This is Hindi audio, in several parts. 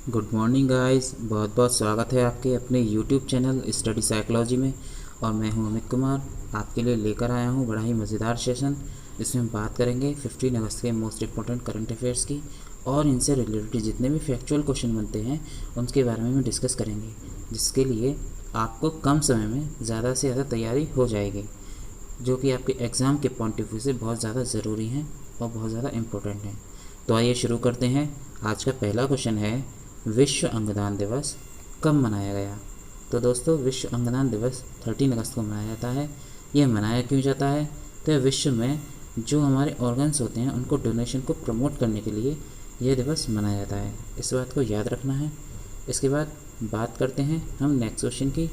गुड मॉर्निंग गाइस, बहुत बहुत स्वागत है आपके अपने यूट्यूब चैनल स्टडी साइकोलॉजी में। और मैं हूं अमित कुमार, आपके लिए लेकर आया हूं बड़ा ही मज़ेदार सेशन जिसमें हम बात करेंगे 15 अगस्त के मोस्ट इम्पोर्टेंट करंट अफेयर्स की और इनसे रिलेटेड जितने भी फैक्चुअल क्वेश्चन बनते हैं उनके बारे में हम डिस्कस करेंगे, जिसके लिए आपको कम समय में ज़्यादा से ज़्यादा तैयारी हो जाएगी, जो कि आपके एग्ज़ाम के पॉइंट ऑफ व्यू से बहुत ज़्यादा ज़रूरी हैं और बहुत ज़्यादा इम्पोर्टेंट हैं। तो आइए शुरू करते हैं। आज का पहला क्वेश्चन है, विश्व अंगदान दिवस कब मनाया गया? तो दोस्तों, विश्व अंगदान दिवस 13 अगस्त को मनाया जाता है। यह मनाया क्यों जाता है? तो विश्व में जो हमारे ऑर्गन्स होते हैं उनको डोनेशन को प्रमोट करने के लिए यह दिवस मनाया जाता है। इस बात को याद रखना है। इसके बाद बात करते हैं हम नेक्स्ट क्वेश्चन की।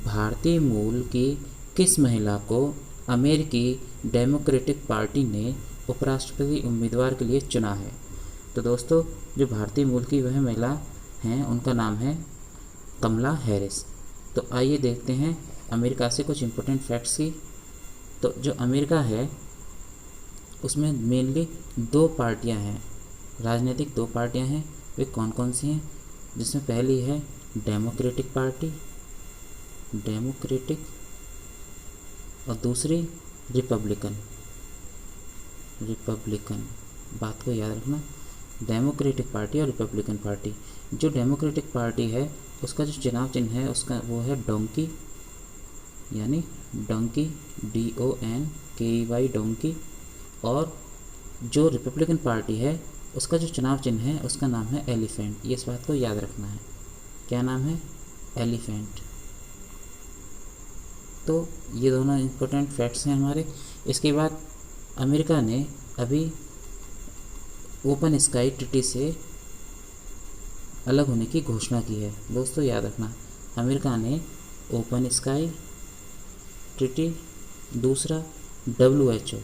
भारतीय मूल की किस महिला को अमेरिकी डेमोक्रेटिक पार्टी ने उपराष्ट्रपति उम्मीदवार के लिए चुना है? तो दोस्तों, जो भारतीय मूल की वह महिला हैं उनका नाम है कमला हैरिस। तो आइए देखते हैं अमेरिका से कुछ इम्पोर्टेंट फैक्ट्स की। तो जो अमेरिका है उसमें मेनली दो पार्टियां हैं, राजनीतिक दो पार्टियां हैं। वे कौन कौन सी हैं? जिसमें पहली है डेमोक्रेटिक पार्टी, डेमोक्रेटिक, और दूसरी रिपब्लिकन, रिपब्लिकन। बात को याद रखना, डेमोक्रेटिक पार्टी और रिपब्लिकन पार्टी। जो डेमोक्रेटिक पार्टी है उसका जो चुनाव चिन्ह है उसका वो है डोंकी, यानी डोंकी, DONKEY, डोंकी। और जो रिपब्लिकन पार्टी है उसका जो चुनाव चिन्ह है उसका नाम है एलिफेंट। ये इस बात को याद रखना है। क्या नाम है? एलिफेंट। तो ये दोनों इम्पोर्टेंट फैक्ट्स हैं हमारे। इसके बाद अमेरिका ने अभी ओपन स्काई ट्रीटी से अलग होने की घोषणा की है। दोस्तों याद रखना, अमेरिका ने ओपन स्काई ट्रीटी, दूसरा WHO,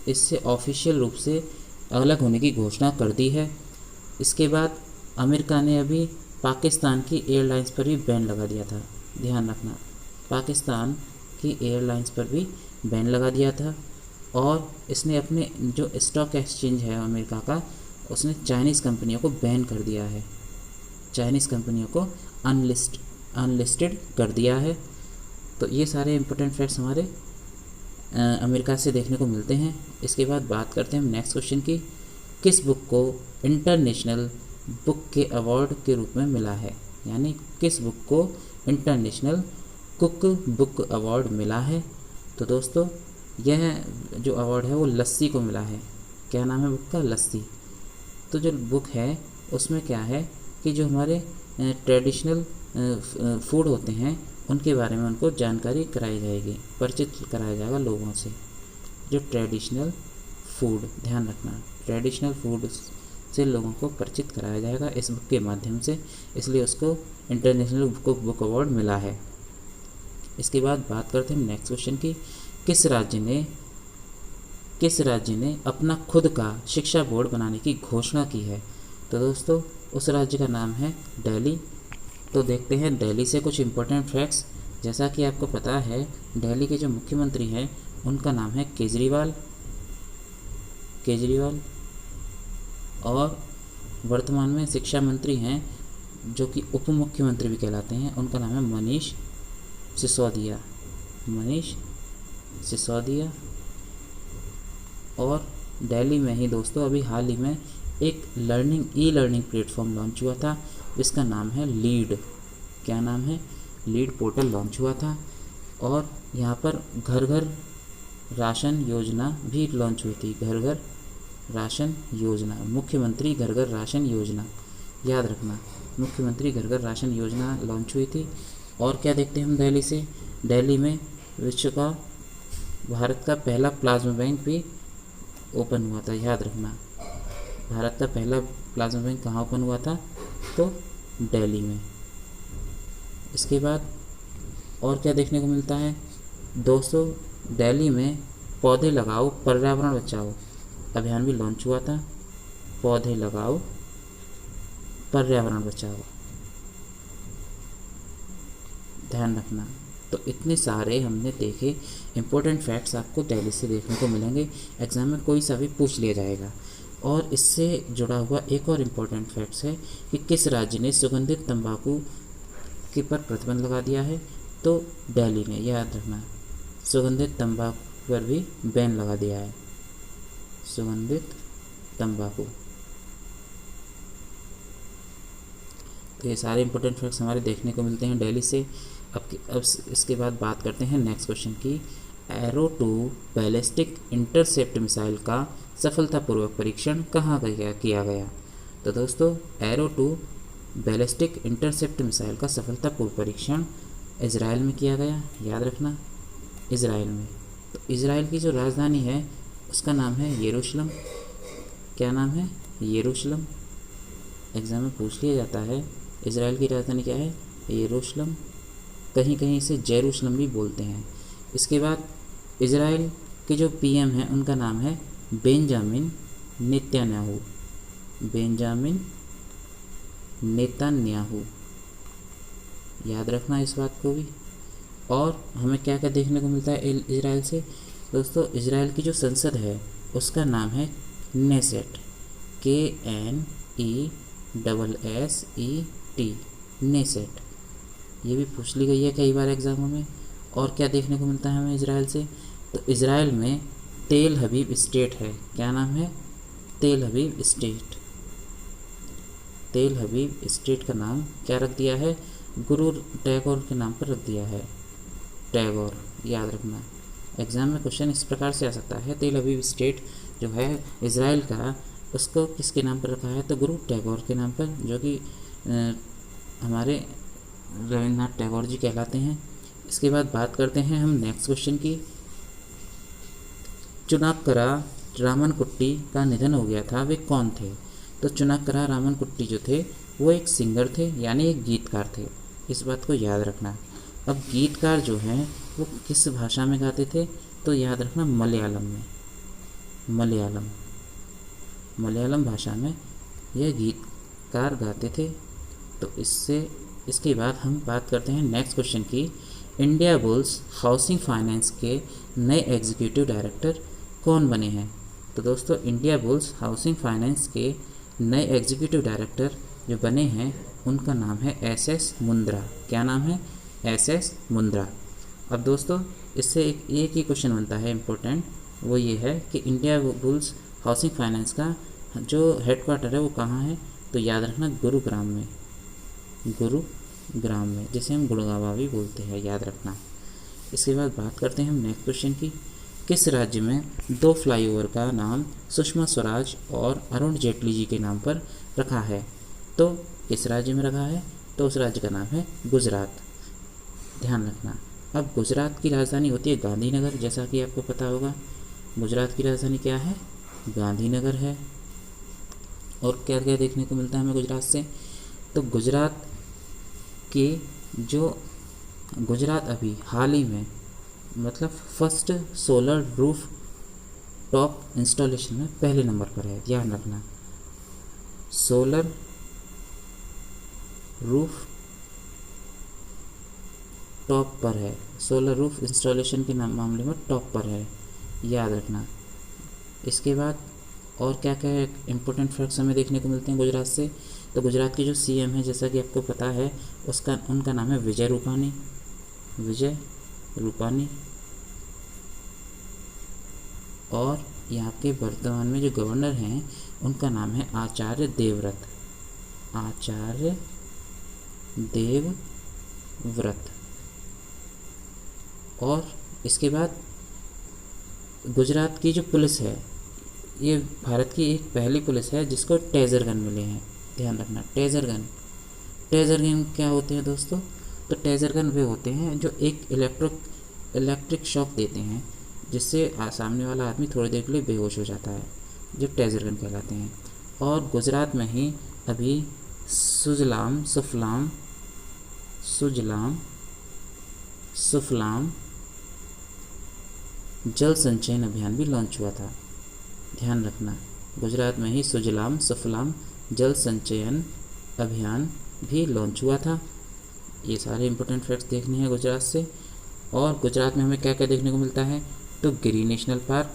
इससे ऑफिशियल रूप से अलग होने की घोषणा कर दी है। इसके बाद अमेरिका ने अभी पाकिस्तान की एयरलाइंस पर भी बैन लगा दिया था। ध्यान रखना, पाकिस्तान की एयरलाइंस पर भी बैन लगा दिया था। और इसने अपने जो स्टॉक एक्सचेंज है अमेरिका का, उसने चाइनीज़ कंपनियों को बैन कर दिया है, चाइनीज़ कंपनियों को अनलिस्टेड कर दिया है। तो ये सारे इम्पोर्टेंट फैक्ट्स हमारे अमेरिका से देखने को मिलते हैं। इसके बाद बात करते हैं हम नेक्स्ट क्वेश्चन की। किस बुक को इंटरनेशनल बुक के अवार्ड के रूप में मिला है? यानी किस बुक को इंटरनेशनल कुक बुक अवार्ड मिला है? तो दोस्तों, यह जो अवार्ड है वो लस्सी को मिला है। क्या नाम है बुक का? लस्सी। तो जो बुक है उसमें क्या है कि जो हमारे ट्रेडिशनल फूड होते हैं उनके बारे में उनको जानकारी कराई जाएगी, परिचित कराया जाएगा लोगों से। जो ट्रेडिशनल फूड, ध्यान रखना, ट्रेडिशनल फूड से लोगों को परिचित कराया जाएगा इस बुक के माध्यम से, इसलिए उसको इंटरनेशनल बुक अवार्ड मिला है। इसके बाद बात करते हैं नेक्स्ट क्वेश्चन की। किस राज्य ने अपना खुद का शिक्षा बोर्ड बनाने की घोषणा की है? तो दोस्तों, उस राज्य का नाम है दिल्ली। तो देखते हैं दिल्ली से कुछ इम्पोर्टेंट फैक्ट्स। जैसा कि आपको पता है, दिल्ली के जो मुख्यमंत्री हैं उनका नाम है केजरीवाल, और वर्तमान में शिक्षा मंत्री हैं जो कि उप मुख्यमंत्री भी कहलाते हैं, उनका नाम है मनीष सिसोदिया। और दिल्ली में ही दोस्तों अभी हाल ही में एक ई लर्निंग प्लेटफॉर्म लॉन्च हुआ था जिसका नाम है लीड। क्या नाम है? लीड पोर्टल लॉन्च हुआ था। और यहाँ पर घर घर राशन योजना भी लॉन्च हुई थी। घर घर राशन योजना, मुख्यमंत्री घर घर राशन योजना, याद रखना, मुख्यमंत्री घर घर राशन योजना लॉन्च हुई थी। और क्या देखते हैं हम दिल्ली से? दिल्ली में भारत का पहला प्लाज्मा बैंक भी ओपन हुआ था। याद रखना, भारत का पहला प्लाज्मा बैंक कहाँ ओपन हुआ था? तो दिल्ली में। इसके बाद और क्या देखने को मिलता है दोस्तों? दिल्ली में पौधे लगाओ पर्यावरण बचाओ अभियान भी लॉन्च हुआ था। पौधे लगाओ पर्यावरण बचाओ, ध्यान रखना। तो इतने सारे हमने देखे इम्पोर्टेंट फैक्ट्स आपको दिल्ली से देखने को मिलेंगे। एग्ज़ाम में कोई सा भी पूछ लिया जाएगा। और इससे जुड़ा हुआ एक और इम्पोर्टेंट फैक्ट्स है कि किस राज्य ने सुगंधित तंबाकू के पर प्रतिबंध लगा दिया है, तो दिल्ली ने, याद रखना, सुगंधित तंबाकू पर भी बैन लगा दिया है, सुगंधित तंबाकू। तो ये सारे इंपॉर्टेंट फैक्ट्स हमारे देखने को मिलते हैं दिल्ली से। अब इसके बाद बात करते हैं नेक्स्ट क्वेश्चन की। एरो 2 बैलिस्टिक इंटरसेप्ट मिसाइल का सफलतापूर्वक परीक्षण कहाँ किया गया? तो दोस्तों एरो 2 बैलिस्टिक इंटरसेप्ट मिसाइल का सफलतापूर्वक परीक्षण इजराइल में किया गया, याद रखना, इजराइल में। तो इजराइल की जो राजधानी है उसका नाम है यरूशलेम। क्या नाम है? यरूशलेम। एग्जाम में पूछ लिया जाता है इजराइल की राजधानी क्या है? यरूशलेम। कहीं कहीं इसे जेरूशलेम भी बोलते हैं। इसके बाद इजराइल के जो पीएम हैं उनका नाम है बेंजामिन नेतन्याहू, बेंजामिन नेतन्याहू, याद रखना इस बात को भी। और हमें क्या क्या देखने को मिलता है इजराइल से? दोस्तों इजराइल की जो संसद है उसका नाम है नेसेट, KNESSET, नेसेट। ये भी पूछ ली गई है कई बार एग्जामों में। और क्या देखने को मिलता है हमें इजराइल से? तो इजराइल में तेल हबीब स्टेट है। क्या नाम है? तेल हबीब स्टेट। तेल हबीब स्टेट का नाम क्या रख दिया है? गुरु टैगोर के नाम पर रख दिया है, टैगोर, याद रखना। एग्जाम में क्वेश्चन इस प्रकार से आ सकता है, तेल अवीव स्टेट जो है इजराइल का, उसको किसके नाम पर रखा है? तो गुरु टैगोर के नाम पर, जो कि हमारे रविन्द्रनाथ टैगोर जी कहलाते हैं। इसके बाद बात करते हैं हम नेक्स्ट क्वेश्चन की। चुनाक्करा रामनकुट्टी का निधन हो गया था, वे कौन थे? तो चुनाक्करा रामनकुट्टी जो थे वो एक सिंगर थे, यानी एक गीतकार थे, इस बात को याद रखना। अब गीतकार जो हैं वो किस भाषा में गाते थे? तो याद रखना मलयालम में, मलयालम भाषा में यह गीतकार गाते थे। तो इसके बाद हम बात करते हैं नेक्स्ट क्वेश्चन की। इंडिया बुल्स हाउसिंग फाइनेंस के नए एग्जीक्यूटिव डायरेक्टर कौन बने हैं? तो दोस्तों इंडिया बुल्स हाउसिंग फाइनेंस के नए एग्जीक्यूटिव डायरेक्टर जो बने हैं उनका नाम है SS मुंद्रा। क्या नाम है? SS मुंद्रा। अब दोस्तों इससे एक ही क्वेश्चन बनता है इम्पोर्टेंट, वो ये है कि इंडिया बुल्स हाउसिंग फाइनेंस का जो हेडक्वार्टर है वो कहाँ है? तो याद रखना गुरुग्राम में, जिसे हम गुड़गावा भी बोलते हैं, याद रखना। इसके बाद बात करते हैं हम नेक्स्ट क्वेश्चन की। किस राज्य में 2 फ्लाईओवर का नाम सुषमा स्वराज और अरुण जेटली जी के नाम पर रखा है? तो किस राज्य में रखा है? तो उस राज्य का नाम है गुजरात, ध्यान रखना। अब गुजरात की राजधानी होती है गांधीनगर, जैसा कि आपको पता होगा। गुजरात की राजधानी क्या है? गांधीनगर है। और क्या क्या देखने को मिलता है हमें गुजरात से? तो गुजरात अभी हाल ही में, मतलब first solar roof top installation में पहले नंबर पर है, ध्यान रखना। सोलर रूफ टॉप पर है, सोलर रूफ इंस्टॉलेशन के मामले में टॉप पर है, याद रखना। इसके बाद और क्या क्या इम्पोर्टेंट फैक्ट्स हमें देखने को मिलते हैं गुजरात से? तो गुजरात के जो CM है, जैसा कि आपको पता है, उनका नाम है विजय रूपानी। और यहाँ के वर्तमान में जो गवर्नर हैं उनका नाम है आचार्य देवव्रत। और इसके बाद गुजरात की जो पुलिस है, ये भारत की एक पहली पुलिस है जिसको टेजर गन मिले हैं, ध्यान रखना। टेजर गन क्या होते हैं दोस्तों? तो टेजर गन वे होते हैं जो एक इलेक्ट्रिक शॉक देते हैं, जिससे सामने वाला आदमी थोड़ी देर के लिए बेहोश हो जाता है, जो टेजर गन कहलाते हैं। और गुजरात में ही अभी सुजलाम सुफलाम जल संचयन अभियान भी लॉन्च हुआ था, ध्यान रखना। गुजरात में ही सुजलाम सुफलाम जल संचयन अभियान भी लॉन्च हुआ था। ये सारे इंपॉर्टेंट फैक्ट्स देखने हैं गुजरात से। और गुजरात में हमें क्या क्या देखने को मिलता है? तो गिरी नेशनल पार्क,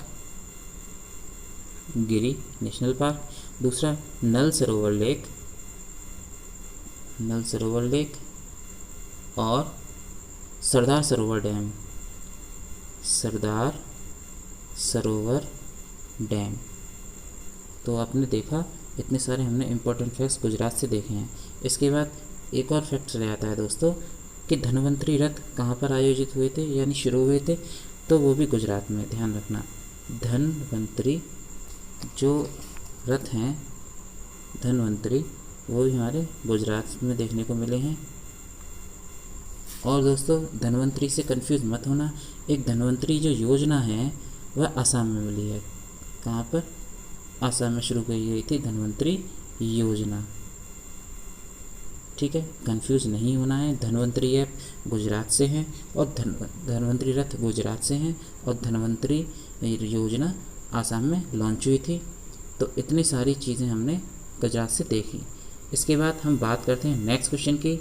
गिरी नेशनल पार्क। दूसरा नल सरोवर लेक और सरदार सरोवर डैम। तो आपने देखा इतने सारे हमने इम्पोर्टेंट फैक्ट्स गुजरात से देखे हैं। इसके बाद एक और फैक्ट चले आता है दोस्तों कि धन्वंतरी रथ कहाँ पर आयोजित हुए थे यानी शुरू हुए थे, तो वो भी गुजरात में। ध्यान रखना, धन्वंतरी जो रथ हैं धन्वंतरी वो भी हमारे गुजरात में देखने को मिले हैं। और दोस्तों धन्वंतरी से कंफ्यूज मत होना, एक धन्वंतरी जो योजना है वह आसाम में मिली है। कहाँ पर? आसाम में शुरू की गई थी धन्वंतरी योजना। ठीक है, कंफ्यूज नहीं होना है। धन्वंतरी ऐप गुजरात से हैं और धन्वंतरी रथ गुजरात से हैं और धन्वंतरी योजना आसाम में लॉन्च हुई थी। तो इतनी सारी चीज़ें हमने गुजरात से देखी। इसके बाद हम बात करते हैं नेक्स्ट क्वेश्चन की।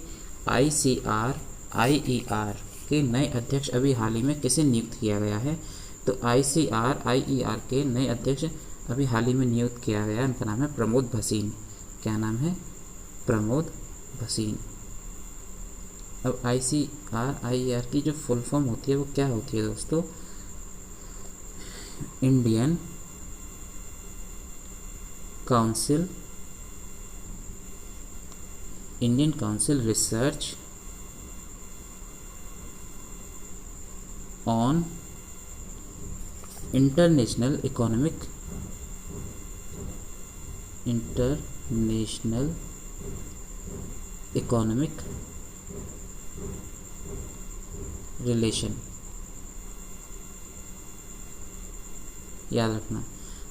ICR-IER के नए अध्यक्ष अभी हाल ही में किसे नियुक्त किया गया है? तो ICR-IER के नए अध्यक्ष अभी हाल ही में नियुक्त किया गया है, उनका नाम है प्रमोद भसीन। क्या नाम है? प्रमोद भसीन। अब ICR-IER की जो फुल फॉर्म होती है वो क्या होती है दोस्तों? Indian council research on international economic relation. याद रखना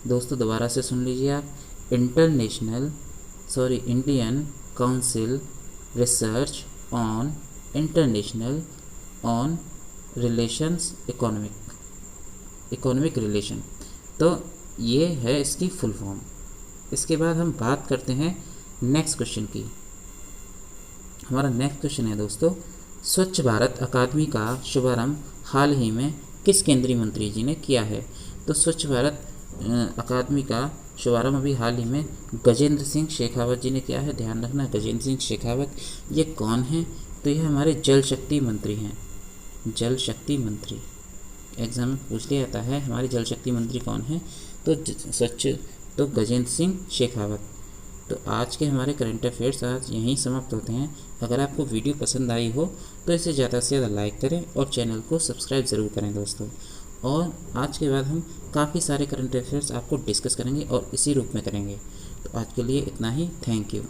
दोस्तों, दोबारा से सुन लीजिए आप। Indian council research on relations economic relation. तो ये है इसकी फुल फॉर्म। इसके बाद हम बात करते हैं नेक्स्ट क्वेश्चन की। हमारा नेक्स्ट क्वेश्चन है दोस्तों, स्वच्छ भारत अकादमी का शुभारंभ हाल ही में किस केंद्रीय मंत्री जी ने किया है? तो स्वच्छ भारत अकादमी का शुभारंभ अभी हाल ही में गजेंद्र सिंह शेखावत जी ने किया है। ध्यान रखना, गजेंद्र सिंह शेखावत ये कौन है? तो ये हमारे जल शक्ति मंत्री हैं। जल शक्ति मंत्री एग्जाम में पूछ लिया जाता है, हमारे जल शक्ति मंत्री कौन है? तो गजेंद्र सिंह शेखावत। तो आज के हमारे करंट अफेयर्स आज यहीं समाप्त होते हैं। अगर आपको वीडियो पसंद आई हो तो इसे ज़्यादा से ज़्यादा लाइक करें और चैनल को सब्सक्राइब ज़रूर करें दोस्तों। और आज के बाद हम काफ़ी सारे करंट अफेयर्स आपको डिस्कस करेंगे और इसी रूप में करेंगे। तो आज के लिए इतना ही। Thank you.